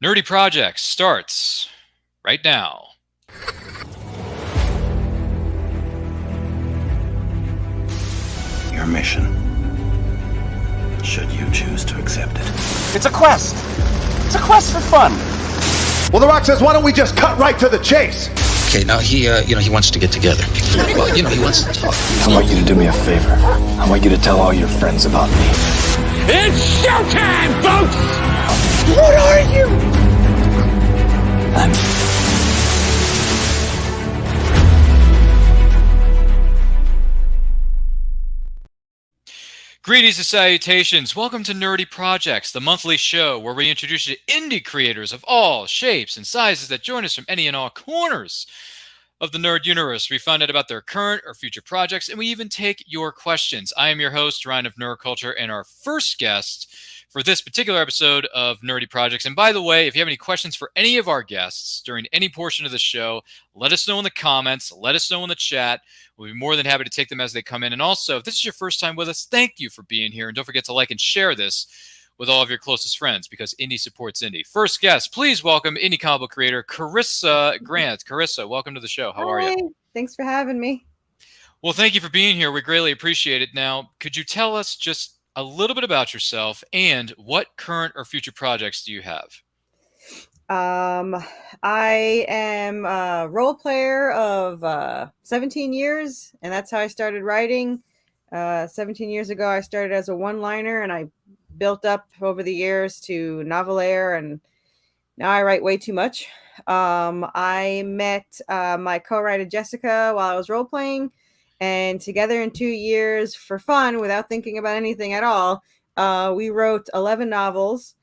Nerdy Projects starts right now. Your mission, should you choose to accept it. It's a quest. It's a quest for fun. Well, The Rock says, why don't we just cut right to the chase? Okay, now he wants to get together. Well, he wants to talk. I want you to do me a favor. I want you to tell all your friends about me. It's showtime, folks! What are you? I'm... Greetings and salutations. Welcome to Nerdy Projects, the monthly show where we introduce you to indie creators of all shapes and sizes that join us from any and all corners of the nerd universe. We find out about their current or future projects, and we even take your questions. I am your host, Ryan of Nerd Culture, and our first guest for this particular episode of Nerdy Projects. And by the way, if you have any questions for any of our guests during any portion of the show, let us know in the comments, let us know in the chat. We'll be more than happy to take them as they come in. And also, if this is your first time with us, thank you for being here. And don't forget to like and share this with all of your closest friends, because indie supports indie. First guest, please welcome indie comic book creator Carissa Grant. Carissa, welcome to the show. How are you? Thanks for having me. Well, thank you for being here. We greatly appreciate it. Now, could you tell us just a little bit about yourself and what current or future projects do you have? I am a role player of 17 years, and that's how I started writing. 17 years ago, I started as a one-liner, and I built up over the years to novelaire, and now I write way too much. I met my co-writer Jessica while I was role-playing, and together in 2 years for fun, without thinking about anything at all, we wrote 11 novels.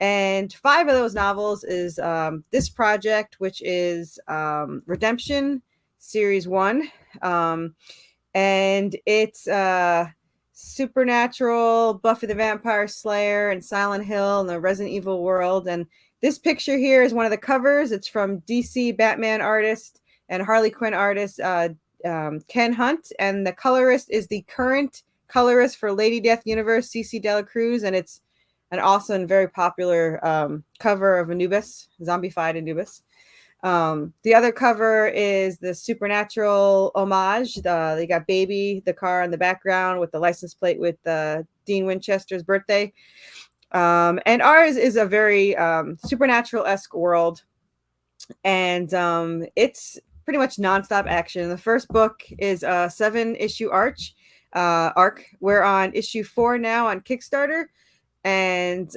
And 5 of those novels is this project, which is Redemption Series 1. And it's supernatural, Buffy the Vampire Slayer, and Silent Hill, and the Resident Evil world. And this picture here is one of the covers. It's from DC Batman artist and Harley Quinn artist Ken Hunt. And the colorist is the current colorist for Lady Death Universe, CC Dela Cruz. And it's an awesome and very popular cover of Anubis, zombified Anubis. The other cover is the Supernatural homage. They got Baby, the car in the background with the license plate with Dean Winchester's birthday. And ours is a very Supernatural-esque world. And it's pretty much nonstop action. The first book is a 7-issue arc. We're on issue 4 now on Kickstarter. And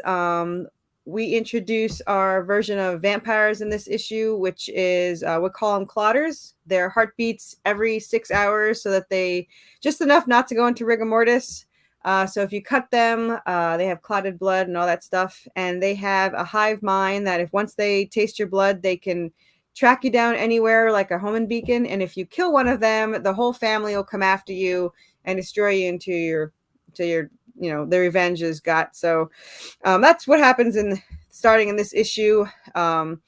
we introduce our version of vampires in this issue, which is we call them clotters. Their heartbeats every 6 hours, so that they just enough not to go into rigor mortis. So if you cut them, they have clotted blood and all that stuff. And they have a hive mind that if once they taste your blood, they can track you down anywhere like a homing beacon. And if you kill one of them, the whole family will come after you and destroy you into your the revenge is got. So that's what happens starting in this issue. But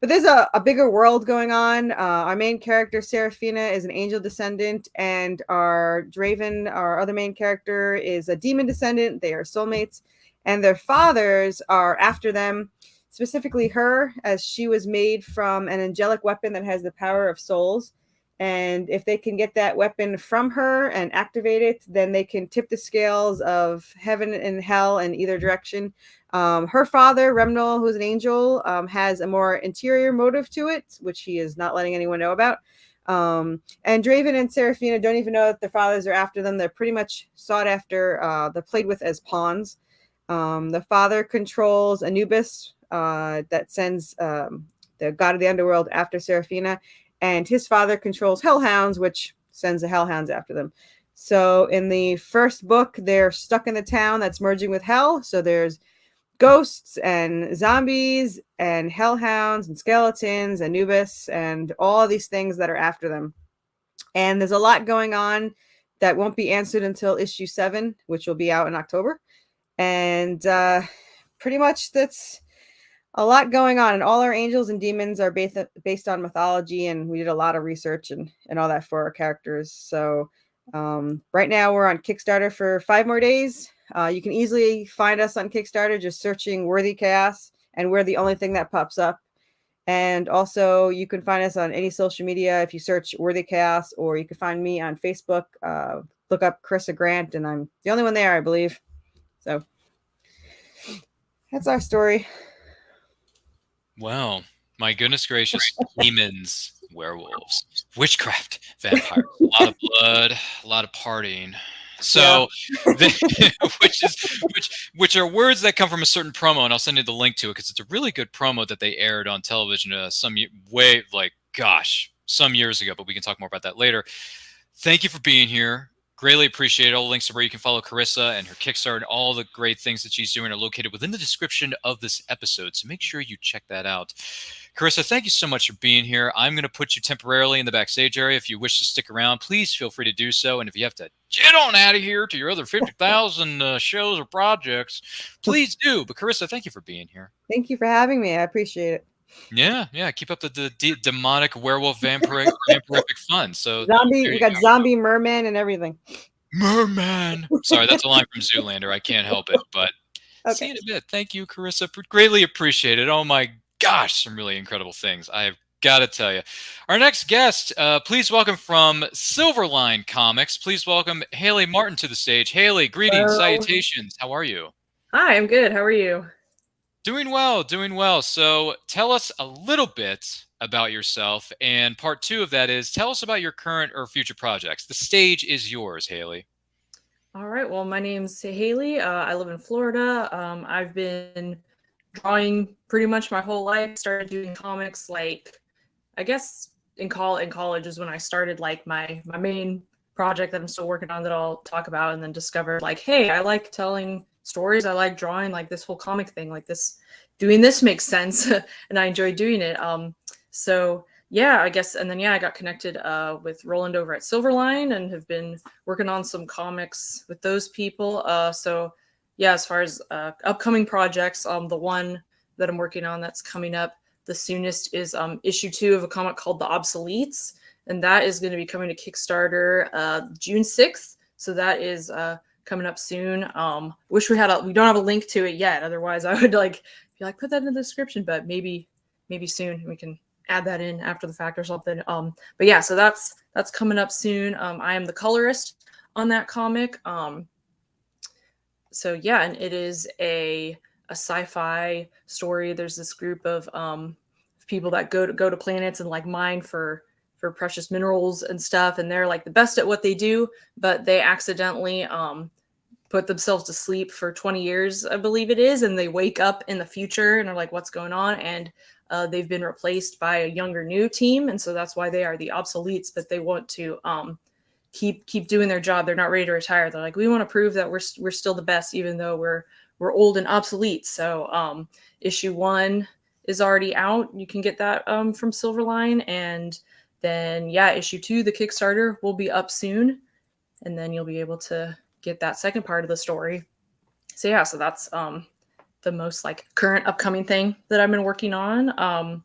there's a bigger world going on. Our main character, Seraphina, is an angel descendant, and our Draven, our other main character, is a demon descendant. They are soulmates, and their fathers are after them, specifically her, as she was made from an angelic weapon that has the power of souls. And if they can get that weapon from her and activate it, then they can tip the scales of heaven and hell in either direction. Her father, Remnal, who's an angel, has a more interior motive to it, which he is not letting anyone know about. And Draven and Seraphina don't even know that their fathers are after them. They're pretty much sought after. They're played with as pawns. The father controls Anubis, that sends the god of the underworld after Seraphina. And his father controls hellhounds, which sends the hellhounds after them. So in the first book, they're stuck in the town that's merging with hell. So there's ghosts and zombies and hellhounds and skeletons, Anubis, and all these things that are after them. And there's a lot going on that won't be answered until issue 7, which will be out in October. And pretty much that's a lot going on, and all our angels and demons are based on mythology, and we did a lot of research and all that for our characters. So right now we're on Kickstarter for 5 more days. You can easily find us on Kickstarter just searching Worthy Chaos, and we're the only thing that pops up. And also, you can find us on any social media if you search Worthy Chaos, or you can find me on Facebook. Look up Carissa Grant, and I'm the only one there, I believe. So that's our story. Well, my goodness gracious, demons, werewolves, witchcraft, vampires, a lot of blood, a lot of partying. So, which are words that come from a certain promo, and I'll send you the link to it because it's a really good promo that they aired on television some years ago. But we can talk more about that later. Thank you for being here. Greatly appreciate it. All the links to where you can follow Carissa and her Kickstarter and all the great things that she's doing are located within the description of this episode. So make sure you check that out. Carissa, thank you so much for being here. I'm going to put you temporarily in the backstage area. If you wish to stick around, please feel free to do so. And if you have to get on out of here to your other 50,000 shows or projects, please do. But Carissa, thank you for being here. Thank you for having me. I appreciate it. Yeah. Keep up the demonic werewolf vampiric fun. So we got zombie merman and everything. Merman. Sorry, that's a line from Zoolander. I can't help it, but see you in a bit. Thank you, Carissa. Greatly appreciate it. Oh my gosh, some really incredible things. I've got to tell you. Our next guest, please welcome from Silverline Comics. Please welcome Haley Martin to the stage. Haley, greetings, salutations. How are you? Hi, I'm good. How are you? Doing well. So tell us a little bit about yourself. And part 2 of that is tell us about your current or future projects. The stage is yours, Haley. All right. Well, my name's Haley. I live in Florida. I've been drawing pretty much my whole life. Started doing comics I guess in college is when I started my main project that I'm still working on that I'll talk about, and then discovered hey, I like telling stories. I like drawing, this whole comic thing, doing this makes sense. And I enjoy doing it. So yeah, I guess. And then, I got connected with Roland over at Silverline and have been working on some comics with those people. So yeah, as far as upcoming projects, the one that I'm working on that's coming up the soonest is issue 2 of a comic called The Obsoletes. And that is going to be coming to Kickstarter June 6th. So that is coming up soon. Wish we don't have a link to it yet. Otherwise I would put that in the description, but maybe soon we can add that in after the fact or something. But yeah, so that's coming up soon. I am the colorist on that comic. So yeah, and it is a sci-fi story. There's this group of people that go to planets and mine for precious minerals and stuff, and they're the best at what they do, but they accidentally put themselves to sleep for 20 years, I believe it is, and they wake up in the future and are what's going on? And they've been replaced by a younger new team, and so that's why they are the obsoletes, but they want to keep doing their job. They're not ready to retire. They're we want to prove that we're still the best, even though we're old and obsolete. So issue 1 is already out. You can get that from Silverline, and then issue 2, the Kickstarter, will be up soon, and then you'll be able to get that second part of the story. So yeah, so that's the most current upcoming thing that I've been working on.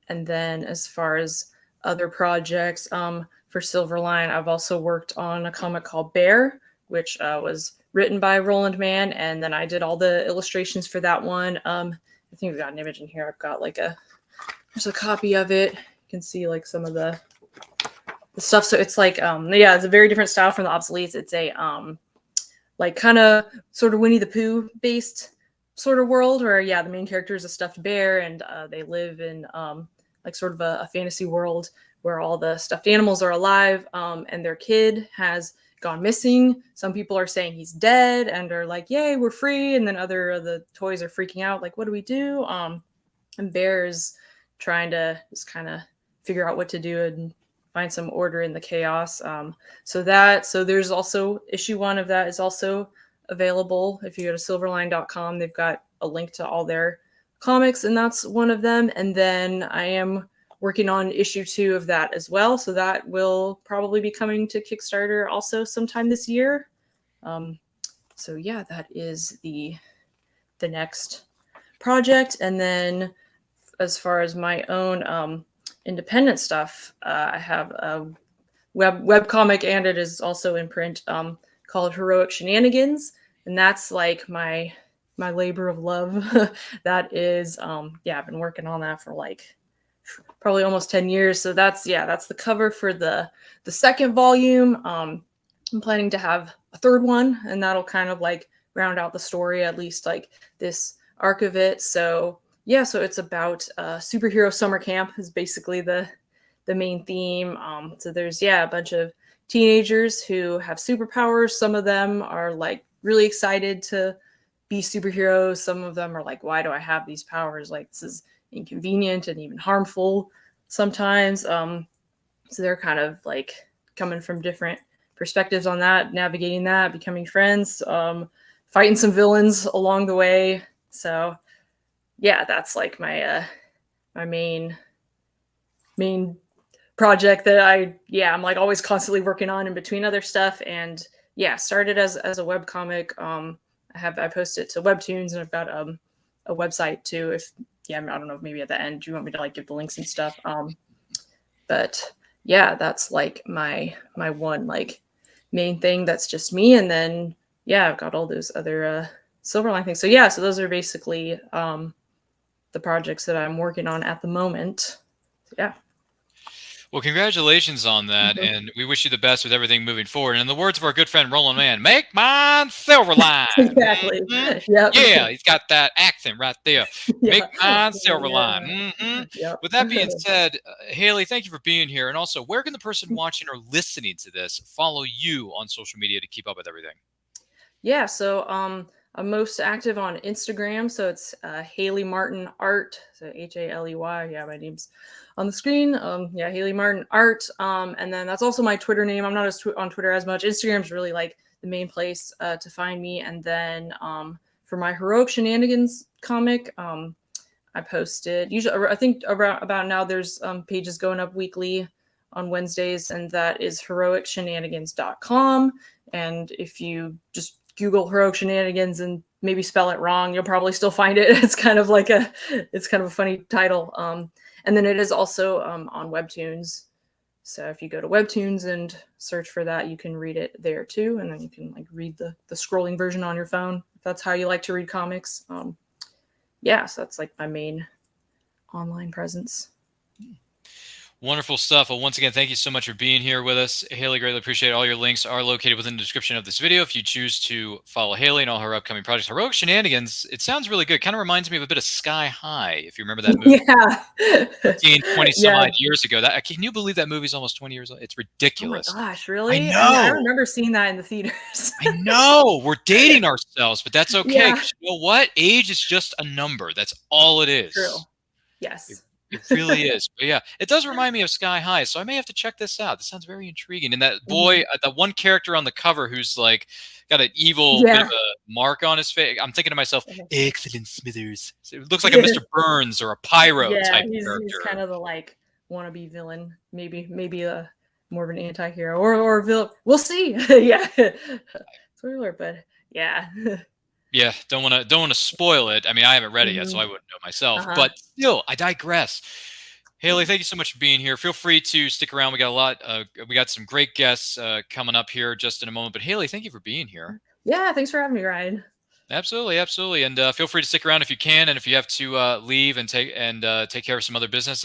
And then as far as other projects for Silverline, I've also worked on a comic called Bear, which was written by Roland Mann, and then I did all the illustrations for that one. I think we've got an image in here. I've got there's a copy of it. You can see some of the stuff. So it's it's a very different style from the Obsoletes. It's a kind of sort of Winnie the Pooh based sort of world where the main character is a stuffed bear, and they live in sort of a fantasy world where all the stuffed animals are alive, and their kid has gone missing. Some people are saying he's dead and are yay, we're free, and then other of the toys are freaking out, what do we do? And Bear is trying to just kind of figure out what to do and find some order in the chaos. So there's also issue 1 of that is also available. If you go to silverline.com, they've got a link to all their comics, and that's one of them. And then I am working on issue 2 of that as well. So that will probably be coming to Kickstarter also sometime this year. So yeah, that is the next project. And then as far as my own independent stuff, I have a web comic, and it is also in print, called Heroic Shenanigans. And that's my my labor of love. That is, I've been working on that for like probably almost 10 years. So that's the cover for the second volume. I'm planning to have a third one, and that'll kind of like round out the story, at least like this arc of it. So yeah, so it's about superhero summer camp is basically the main theme. So there's a bunch of teenagers who have superpowers. Some of them are like really excited to be superheroes. Some of them are like, why do I have these powers? Like, this is inconvenient and even harmful sometimes. So they're kind of like coming from different perspectives on that, navigating that, becoming friends, fighting some villains along the way. So yeah, that's like my my main project that I'm like always constantly working on in between other stuff. And started as a web comic. I post it to Webtoons, and I've got a website too. I don't know, maybe at the end, do you want me to like give the links and stuff? But yeah, that's like my one like main thing that's just me. And then I've got all those other Silverline things. So so those are basically the projects that I'm working on at the moment. Yeah. Well, congratulations on that, and we wish you the best with everything moving forward. And in the words of our good friend Roland Mann, make mine Silverline. Exactly. Mhm. Yep. Yeah, he's got that accent right there. Make mine Silverline. Yep. With that being said, Haley, thank you for being here. And also, where can the person watching or listening to this follow you on social media to keep up with everything? Yeah, so I'm most active on Instagram, so it's Haley Martin Art, so Haley. Yeah, my name's on the screen. Haley Martin Art, and then that's also my Twitter name. I'm not on Twitter as much. Instagram's really like the main place to find me. And then for my Heroic Shenanigans comic, I posted usually. I think about now there's pages going up weekly on Wednesdays, and that is heroicshenanigans.com. And if you just Google Heroic Shenanigans and maybe spell it wrong, you'll probably still find it. It's kind of a funny title. And then it is also on Webtoons. So if you go to Webtoons and search for that, you can read it there too. And then you can like read the scrolling version on your phone, if that's how you like to read comics. So that's like my main online presence. Wonderful stuff. Well, once again, thank you so much for being here with us. Haley, greatly appreciate it. All your links are located within the description of this video if you choose to follow Haley and all her upcoming projects. Heroic Shenanigans, it sounds really good. Kind of reminds me of a bit of Sky High, if you remember that movie. Yeah. 20 some odd years ago. Can you believe that movie's almost 20 years old? It's ridiculous. Oh my gosh, really? I know. I remember seeing that in the theaters. I know. We're dating ourselves, but that's okay. Yeah. 'Cause you know what? Age is just a number. That's all it is. True. Yes. It really is. But yeah, it does remind me of Sky High, so I may have to check this out. This sounds very intriguing. And that boy, that one character on the cover who's like got an evil bit of a mark on his face. I'm thinking to myself, excellent Smithers. So it looks like a Mr. Burns or a Pyro type character. He's kind of the like wannabe villain, maybe a more of an anti-hero or villain. We'll see. Yeah. Spoiler, but yeah. Yeah, don't want to spoil it. I mean, I haven't read it yet, so I wouldn't know myself. But still, I digress. Haley, thank you so much for being here. Feel free to stick around. We got some great guests coming up here just in a moment. But Haley, thank you for being here. Yeah, thanks for having me, Ryan. Absolutely, and feel free to stick around if you can. And if you have to leave and take care of some other business,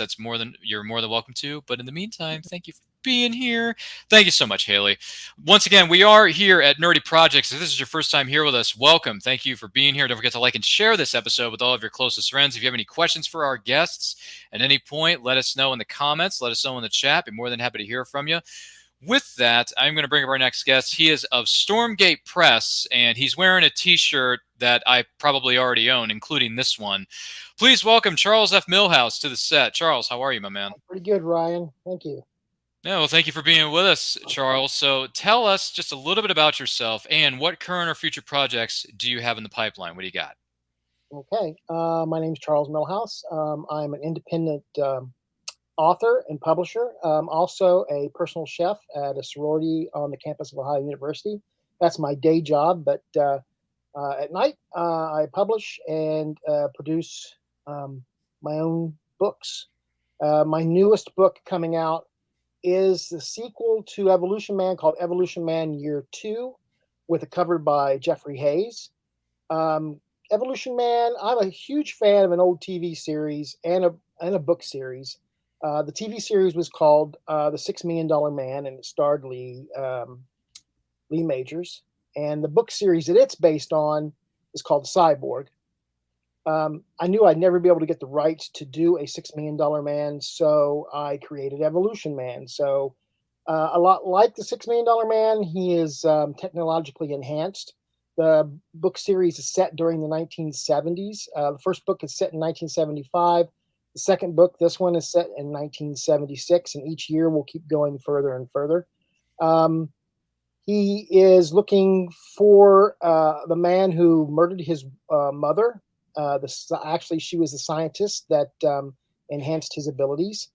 you're more than welcome to. But in the meantime, thank you for being here. Thank you so much, Haley. Once again, we are here at Nerdy Projects. If this is your first time here with us, welcome. Thank you for being here. Don't forget to like and share this episode with all of your closest friends. If you have any questions for our guests at any point, let us know in the comments. Let us know in the chat. Be more than happy to hear from you. With that, I'm going to bring up our next guest. He is of Stormgate Press, and he's wearing a T-shirt that I probably already own, including this one. Please welcome Charles F. Millhouse to the set. Charles, how are you, my man? Pretty good, Ryan. Thank you. Yeah, well, thank you for being with us, Charles. So tell us just a little bit about yourself and what current or future projects do you have in the pipeline? What do you got? Okay. My name is Charles Millhouse. I'm an independent author and publisher. Also a personal chef at a sorority on the campus of Ohio University. That's my day job, but at night I publish and produce my own books. My newest book coming out is the sequel to Evolution Man called Evolution Man Year 2 with a cover by Jeffrey Hayes. Evolution Man. I'm a huge fan of an old TV series and a book series. The TV series was called The $6 Million Man, and it starred Lee Majors. And the book series that it's based on is called Cyborg. I knew I'd never be able to get the rights to do a $6 Million Man, so I created Evolution Man. So a lot like the $6 Million Man, he is technologically enhanced. The book series is set during the 1970s. The first book is set in 1975. The second book, this one, is set in 1976, and each year will keep going further and further. He is looking for the man who murdered his mother. Actually, she was the scientist that enhanced his abilities.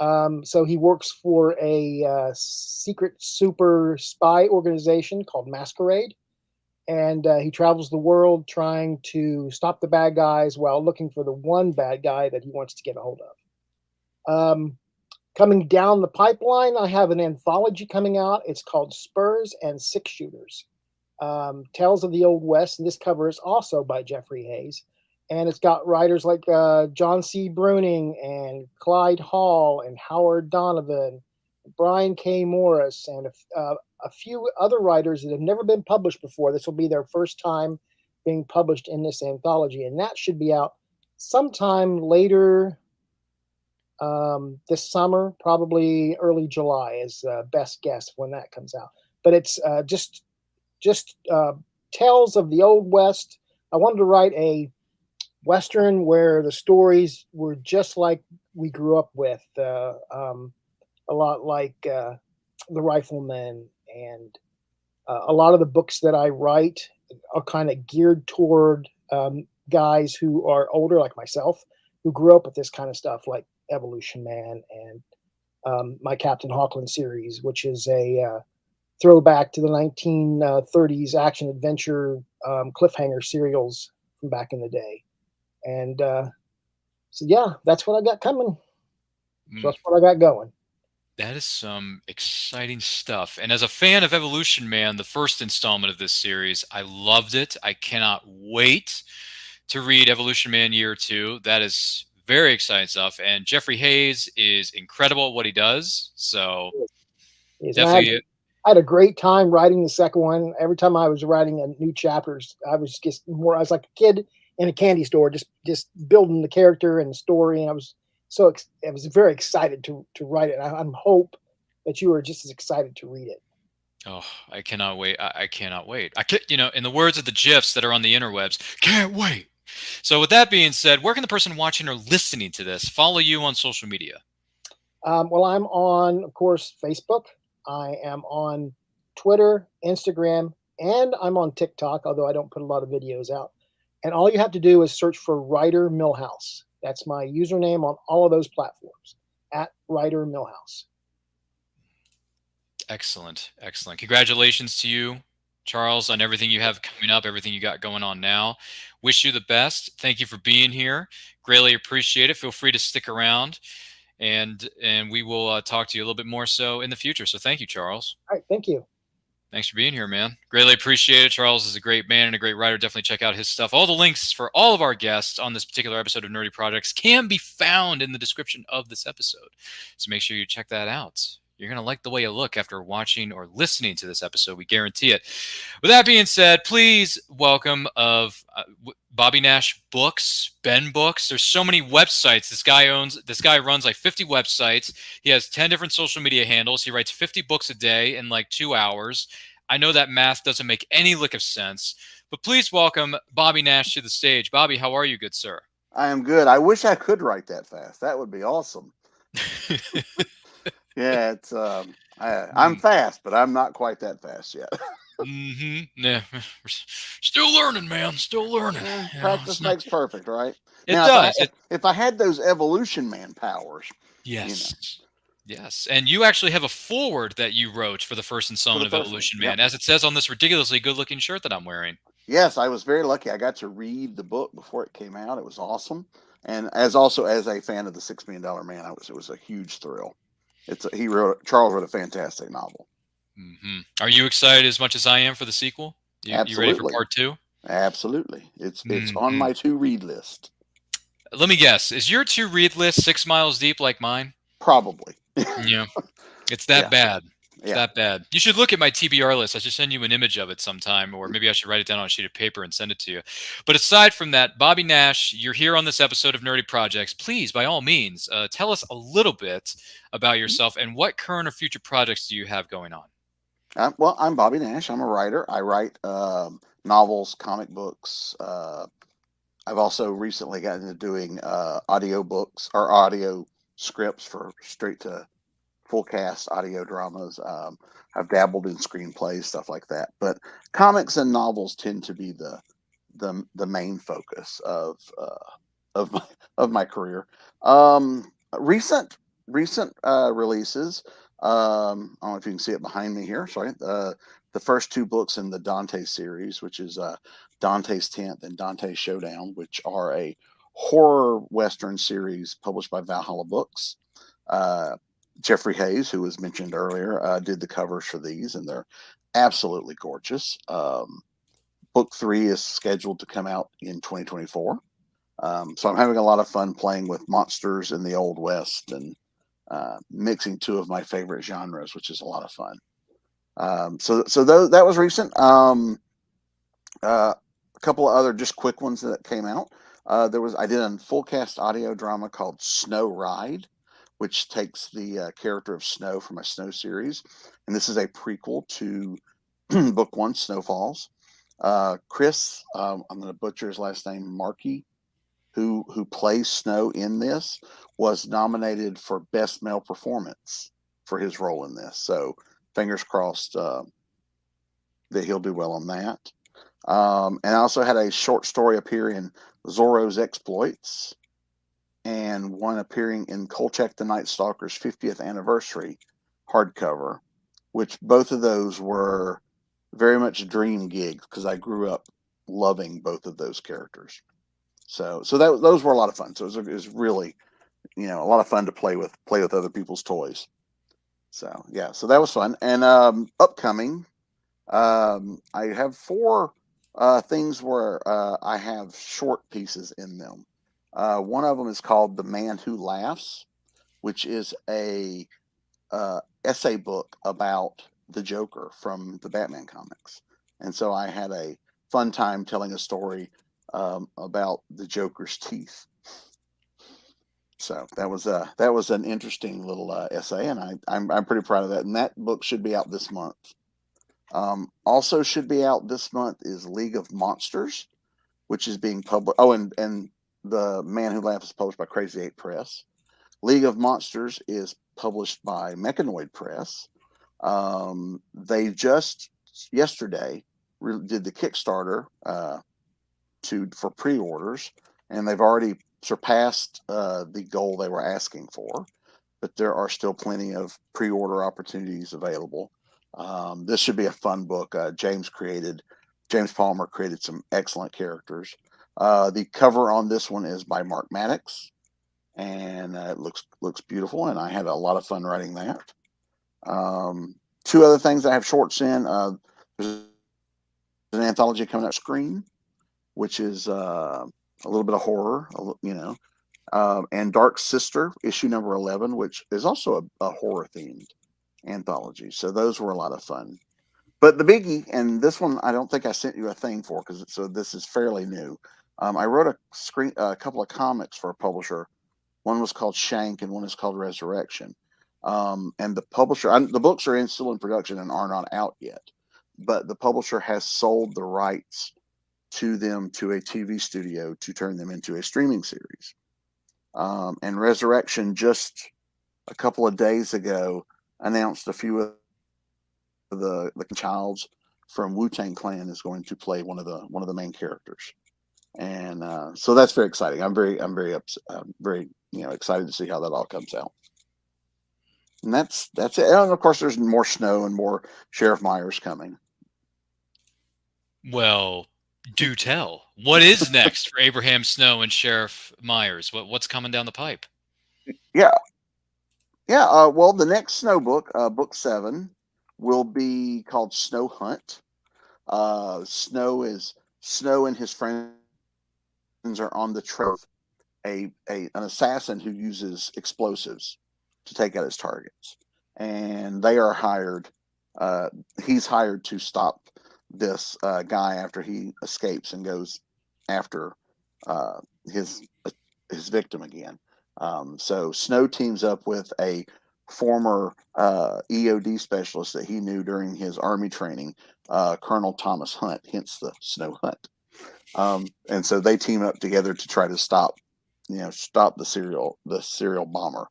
So he works for a secret super spy organization called Masquerade. And he travels the world trying to stop the bad guys while looking for the one bad guy that he wants to get a hold of. Coming down the pipeline, I have an anthology coming out. It's called Spurs and Six Shooters, Tales of the Old West. And this cover is also by Jeffrey Hayes. And it's got writers like John C. Bruning and Clyde Hall and Howard Donovan, Brian K. Morris, and a few other writers that have never been published before. This will be their first time being published in this anthology. And that should be out sometime later this summer, probably early July is best guess when that comes out. But it's just Tales of the Old West. I wanted to write a Western where the stories were just like we grew up with, a lot like The Rifleman, and a lot of the books that I write are kind of geared toward guys who are older, like myself, who grew up with this kind of stuff, like Evolution Man and my Captain Hawkland series, which is a throwback to the 1930s action adventure cliffhanger serials from back in the day. And so, yeah, that's what I got coming. So that's what I got going. That is some exciting stuff. And as a fan of Evolution Man, the first installment of this series, I loved it. I cannot wait to read Evolution Man Year 2. That is very exciting stuff. And Jeffrey Hayes is incredible at what he does. So definitely. I had a great time writing the second one. Every time I was writing a new chapters, I was like a kid in a candy store, just building the character and the story. And I was very excited to write it. I'm hope that you are just as excited to read it. Oh, I cannot wait. I cannot wait. In the words of the GIFs that are on the interwebs, can't wait. So with that being said, where can the person watching or listening to this follow you on social media? Well, I'm on, of course, Facebook. I am on Twitter, Instagram, and I'm on TikTok, although I don't put a lot of videos out. And all you have to do is search for Writer Millhouse. That's my username on all of those platforms, at Writer Millhouse. Excellent. Excellent. Congratulations to you, Charles, on everything you have coming up, everything you got going on now. Wish you the best. Thank you for being here. Greatly appreciate it. Feel free to stick around, and we will talk to you a little bit more so in the future. So thank you, Charles. All right. Thank you. Thanks for being here, man. Greatly appreciate it. Charles is a great man and a great writer. Definitely check out his stuff. All the links for all of our guests on this particular episode of Nerdy Projects can be found in the description of this episode. So make sure you check that out. You're going to like the way you look after watching or listening to this episode. We guarantee it. With that being said, please welcome Bobby Nash Books, Ben Books. There's so many websites this guy runs like 50 websites. He has 10 different social media handles. He writes 50 books a day in like 2 hours. I know that math doesn't make any lick of sense, but please welcome Bobby Nash to the stage. Bobby, how are you, good sir? I am good. I wish I could write that fast. That would be awesome. Yeah, it's I'm fast, but I'm not quite that fast yet. Yeah, still learning, man. Still learning. Practice makes perfect, right? It does. If I had those Evolution Man powers, yes, yes. And you actually have a foreword that you wrote for the first installment of Evolution Man, as it says on this ridiculously good-looking shirt that I'm wearing. Yes, I was very lucky. I got to read the book before it came out. It was awesome, and as a fan of the $6 Million Man, it was a huge thrill. Charles wrote a fantastic novel. Are you excited as much as I am for the sequel? You ready for part 2? Absolutely. It's on Mhm. my to read list. Let me guess. Is your to read list 6 miles deep like mine? Probably. Yeah. It's that Yeah. bad. It's Yeah. that bad. You should look at my TBR list. I should send you an image of it sometime, or maybe I should write it down on a sheet of paper and send it to you. But aside from that, Bobby Nash, you're here on this episode of Nerdy Projects. Please, by all means, tell us a little bit about yourself and what current or future projects do you have going on? Well, I'm Bobby Nash. I'm a writer. I write novels, comic books. I've also recently gotten into doing audio books or audio scripts for straight to full cast audio dramas. I've dabbled in screenplays, stuff like that. But comics and novels tend to be the main focus of my of my career. Recent releases. I don't know if you can see it behind me here. Sorry, the first two books in the Dante series, which is Dante's Tenth and Dante's Showdown, which are a horror western series published by Valhalla Books. Jeffrey Hayes, who was mentioned earlier, did the covers for these, and they're absolutely gorgeous. Book 3 is scheduled to come out in 2024. So I'm having a lot of fun playing with monsters in the Old West and mixing two of my favorite genres, which is a lot of fun. That was recent. A couple of other just quick ones that came out. I did a full cast audio drama called Snow Ride, which takes the character of Snow from a Snow series, and this is a prequel to book 1, Snowfalls. Chris, I'm going to butcher his last name, Markey, who plays Snow in this, was nominated for Best Male Performance for his role in this. So fingers crossed that he'll do well on that. And I also had a short story appear in Zorro's Exploits and one appearing in Kolchak the Night Stalker's 50th anniversary hardcover, which both of those were very much dream gigs because I grew up loving both of those characters. So those were a lot of fun. So it was really, a lot of fun to play with other people's toys. So yeah, so that was fun. And upcoming, I have 4 things where I have short pieces in them. One of them is called The Man Who Laughs, which is a essay book about the Joker from the Batman comics. And so I had a fun time telling a story about the Joker's teeth. So that was an interesting little essay, and I'm pretty proud of that. And that book should be out this month. Also should be out this month is League of Monsters, which is being published. Oh, and The Man Who Laughs is published by Crazy 8 Press. League of Monsters is published by Mechanoid Press. They just yesterday did the Kickstarter for pre-orders, and they've already surpassed the goal they were asking for. But there are still plenty of pre-order opportunities available. This should be a fun book. James Palmer created some excellent characters. The cover on this one is by Mark Maddox, and it looks beautiful. And I had a lot of fun writing that. 2 other things I have shorts in. There's an anthology coming out, Scream, which is a little bit of horror, and Dark Sister, issue number 11, which is also a horror themed anthology. So those were a lot of fun. But the biggie, and this one I don't think I sent you a thing for so this is fairly new. I wrote a couple of comics for a publisher. One was called Shank, and one is called Resurrection. And the publisher, the books are still in production and are not out yet, but the publisher has sold the rights to them to a TV studio to turn them into a streaming series. And Resurrection just a couple of days ago announced a few of the Childs from Wu-Tang Clan is going to play one of the main characters, and so that's very exciting. I'm very excited to see how that all comes out. And that's it. And of course, there's more Snow and more Sheriff Myers coming. Well, do tell. What is next for Abraham Snow and Sheriff Myers? What's coming down the pipe? Yeah. Well, the next Snow book, book 7, will be called Snow Hunt. Snow is Snow and his friends are on the trail of an assassin who uses explosives to take out his targets, and they are hired. He's hired to stop this guy after he escapes and goes after his victim again. So Snow teams up with a former EOD specialist that he knew during his army training, Colonel Thomas Hunt, hence the Snow Hunt. And so they team up together to try to stop the serial bomber.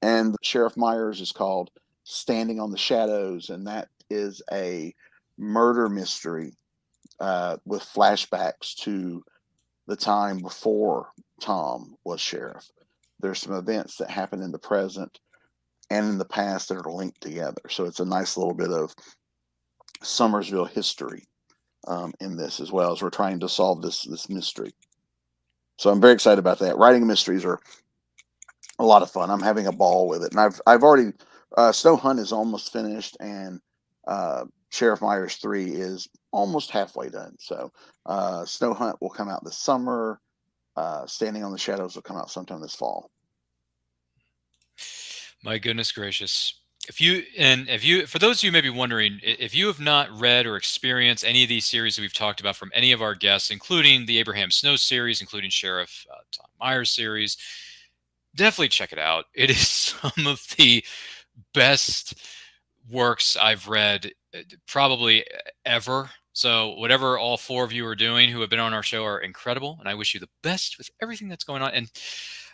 And Sheriff Myers is called Standing on the Shadows, and that is a murder mystery with flashbacks to the time before Tom was sheriff. There's some events that happen in the present and in the past that are linked together. So it's a nice little bit of Summersville history in this, as well as we're trying to solve this mystery. So I'm very excited about that. Writing mysteries are a lot of fun. I'm having a ball with it, and I've already Snow Hunt is almost finished, and Sheriff Myers 3 is almost halfway done. So Snow Hunt will come out this summer. Standing on the Shadows will come out sometime this fall. My goodness gracious. For those of you maybe wondering, if you have not read or experienced any of these series that we've talked about from any of our guests, including the Abraham Snow series, including Sheriff Tom Myers series, definitely check it out. It is some of the best works I've read probably ever. So whatever all four of you are doing who have been on our show are incredible, and I wish you the best with everything that's going on. And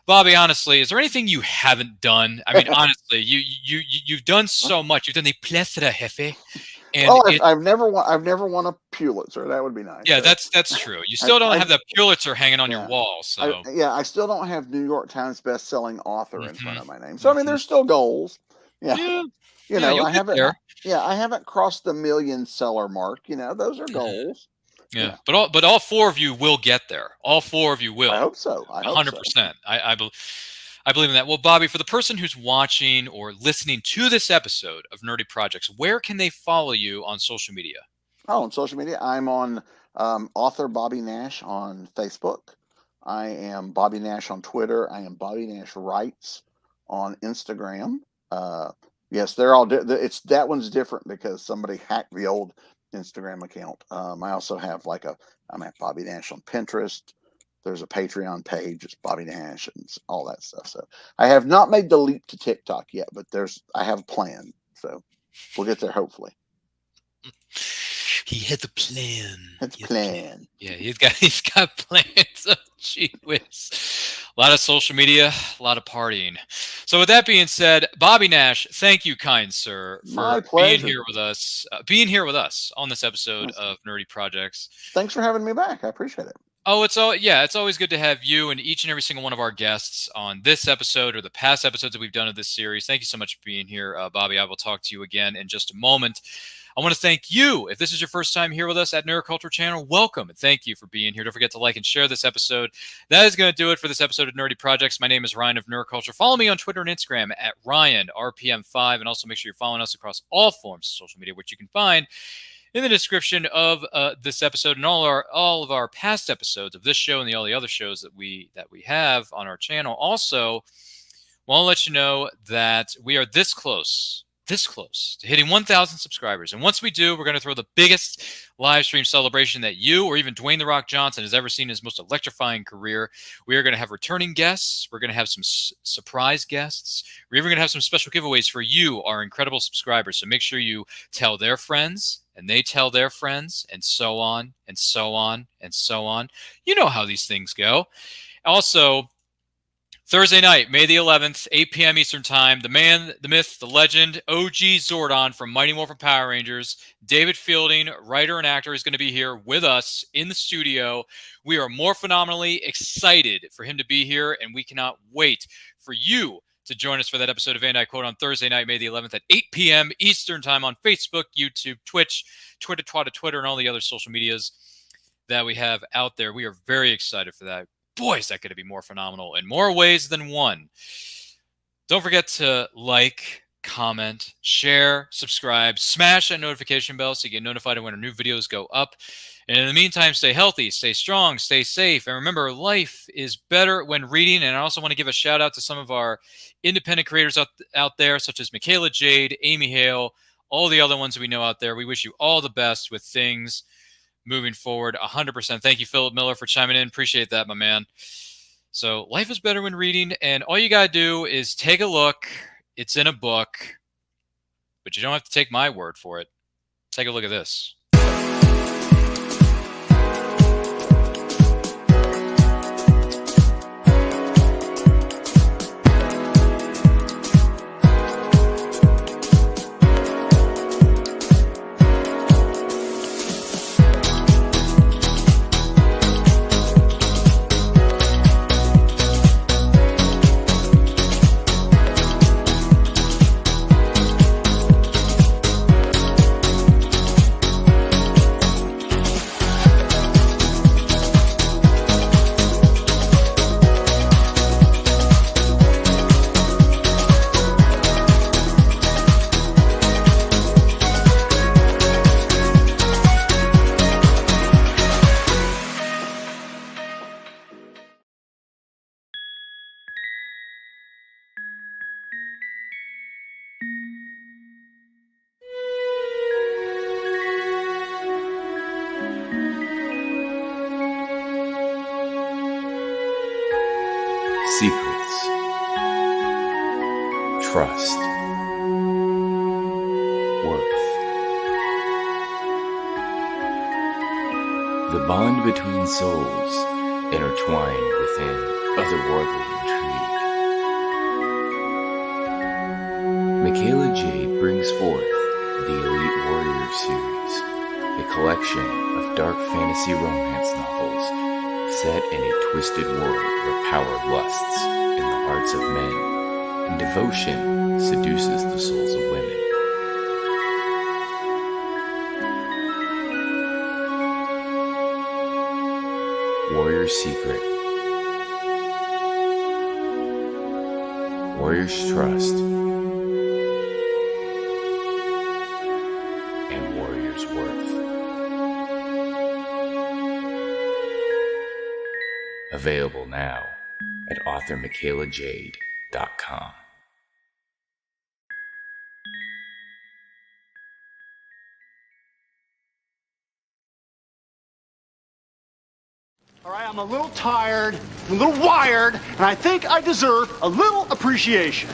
Bobby, honestly, is there anything you haven't done? I mean, honestly, you've done so much. You've done the plethora, Jefe. And I've never won a Pulitzer. That would be nice. Yeah, that's true. You still don't have that Pulitzer hanging on your wall. So I still don't have New York Times best-selling author in front of my name. So I mean, there's still goals. Yeah. I haven't. There. I haven't crossed the million seller mark. Those are goals. Yeah. But all four of you will get there. All four of you will. I hope so. 100%. I believe in that. Well, Bobby, for the person who's watching or listening to this episode of Nerdy Projects, where can they follow you on social media? Oh, on social media, I'm on author Bobby Nash on Facebook. I am Bobby Nash on Twitter. I am Bobby Nash Writes on Instagram. Yes, they're all. That one's different because somebody hacked the old Instagram account. I also have I'm at Bobby Nash on Pinterest. There's a Patreon page. It's Bobby Nash and all that stuff. So I have not made the leap to TikTok yet, but I have a plan. So we'll get there hopefully. He had a plan. That's a plan. Yeah, he's got plans. Oh, gee whiz. A lot of social media, a lot of partying. So with that being said, Bobby Nash, thank you, kind sir, for being here with us. On this episode of Nerdy Projects. Thanks for having me back. I appreciate it. Oh, it's always good to have you and each and every single one of our guests on this episode or the past episodes that we've done of this series. Thank you so much for being here, Bobby. I will talk to you again in just a moment. I want to thank you. If this is your first time here with us at Neuroculture Channel, welcome and thank you for being here. Don't forget to like and share this episode. That is going to do it for this episode of Nerdy Projects. My name is Ryan of Neuroculture. Follow me on Twitter and Instagram at RyanRPM5, and also make sure you're following us across all forms of social media, which you can find in the description of this episode and all of our past episodes of this show and all the other shows that we have on our channel. Also, want to let you know that we are this close to hitting 1,000 subscribers. And once we do, we're going to throw the biggest live stream celebration that you or even Dwayne "The Rock" Johnson has ever seen in his most electrifying career. We are going to have returning guests. We're going to have some surprise guests. We're even going to have some special giveaways for you, our incredible subscribers. So make sure you tell their friends, and they tell their friends, and so on, and so on, and so on. You know how these things go. Also, Thursday night, May the 11th, 8 p.m. Eastern Time, the man, the myth, the legend, OG Zordon from Mighty Morphin Power Rangers, David Fielding, writer and actor, is going to be here with us in the studio. We are more phenomenally excited for him to be here, and we cannot wait for you to join us for that episode of And I Quote on Thursday night, May the 11th at 8 p.m. Eastern Time on Facebook, YouTube, Twitch, Twitter, and all the other social medias that we have out there. We are very excited for that. Boy, is that going to be more phenomenal in more ways than one. Don't forget to like, comment, share, subscribe, smash that notification bell so you get notified when our new videos go up. And in the meantime, stay healthy, stay strong, stay safe. And remember, life is better when reading. And I also want to give a shout out to some of our independent creators out there, such as Michaela Jade, Amy Hale, all the other ones we know out there. We wish you all the best with things moving forward. 100%. Thank you, Philip Miller, for chiming in. Appreciate that, my man. So life is better when reading. And all you got to do is take a look. It's in a book, but you don't have to take my word for it. Take a look at this. Secrets, trust, worth. The bond between souls intertwined within otherworldly intrigue. Michaela Jade brings forth the Elite Warrior series, a collection of dark fantasy romance novels set in a twisted world where power lusts in the hearts of men and devotion seduces the souls of women. Warrior's Secret, Warrior's Trust, and Warrior's Worth. Available now at authormichaelajade.com. All right, I'm a little tired, a little wired, and I think I deserve a little appreciation.